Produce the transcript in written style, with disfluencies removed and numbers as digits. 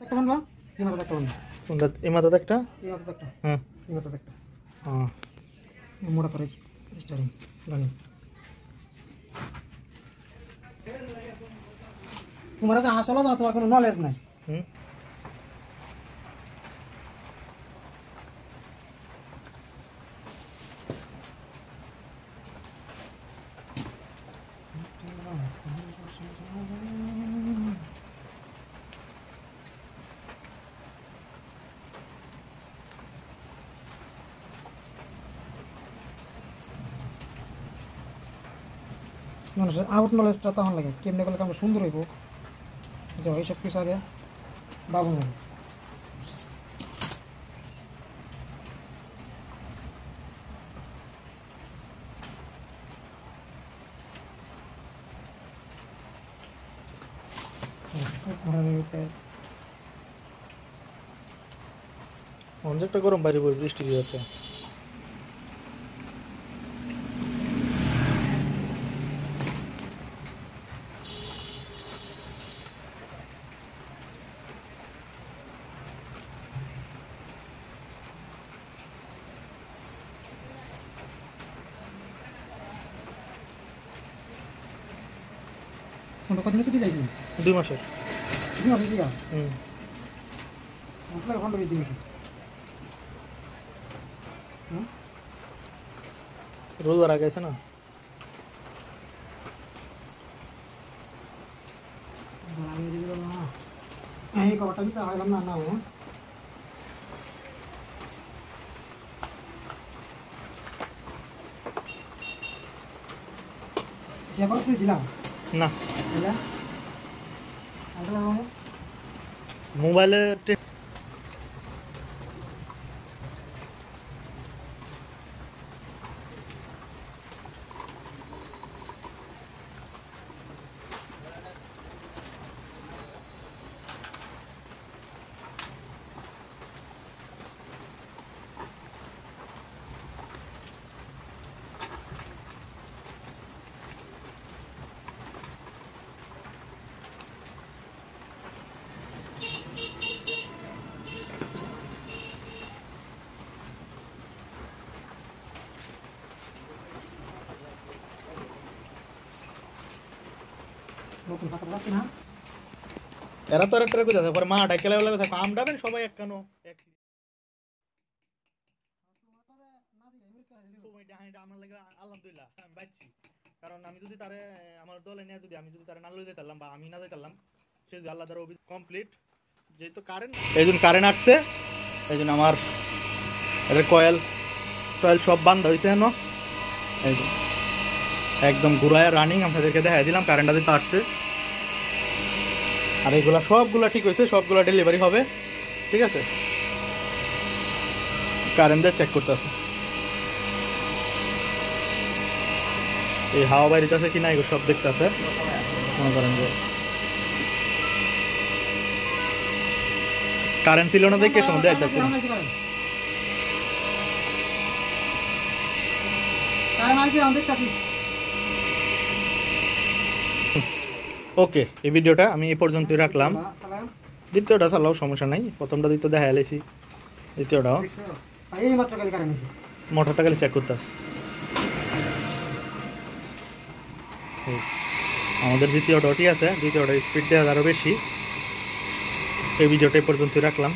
একটা বানবা এই মাথাতে একটা বানবা কোনটা এই মাথাতে একটা হ্যাঁ এই মাথাতে একটা হ্যাঁ মোটা করে স্টারিং রানিং তোমার কাছে আসলে না তোমার কোনো নলেজ নাই হুম মানুষের আউট নলেজটা তখন লাগে কেমনে করলে কাম সুন্দর হইব এটা এইসব কিছু আগে বাবু নেই অনেকটা গরম বাইরে বই বৃষ্টি দিয়েছে কতদিন ছুটি যাইছি 2 মাসের 2 মাস হয়েছে হুম আপনার ঘন্টা বেশি গেছে রোজার আগে আছে না এই কবরটা বিচার হইলাম না না কেবল শুই দিলাম না দিলা মোবাইলে নতুন পাতা রাখছি না এরা তো একটা করে যাচ্ছে পরে মা ডাকেলা বলে কথা কাম ডাবেন সবাই এক কানো এক আমার লাগে আলহামদুলিল্লাহ আমি বাইছি কারণ আমি যদি তারে আমার দলে নিয়ে যদি আমি যদি তারে না লই যাইতাম বা আমি না যাইতাম সে যদি আল্লাহ দ্বারা কমপ্লিট যেহেতু কারেন্ট এই জন্য কারেন্ট আসছে এই জন্য আমার এর কয়েল টয়েল সব বান্ধা হয়েছে না এই যে একদম ঘুরায় রানিং আপনাদেরকে দেখাই দিলাম কারেন্টটা দিতে আসছে আর এইগুলা সবগুলা ঠিক হয়েছে সবগুলা ডেলিভারি হবে ঠিক আছে কারেন্ট দিয়ে চেক করতে আছে এই হাওয়া বাইরে আছে কিনা এগুলো সব দেখতে আছে মনে করেন যে কারেন্ট ছিল না দেখে সময় দেখতেছে ওকে এই ভিডিওটা আমি এই পর্যন্তই রাখলাম দ্বিতীয়টা চালাও সমস্যা নাই প্রথমটা দ্বিতীয় দেখা এলেছি দ্বিতীয়টাও মোটরটা খালি চেক করতে আছে আমাদের দ্বিতীয়টাও ঠিক আছে দ্বিতীয়টা স্পিড দেওয়া আরও বেশি এই ভিডিওটা এই পর্যন্তই রাখলাম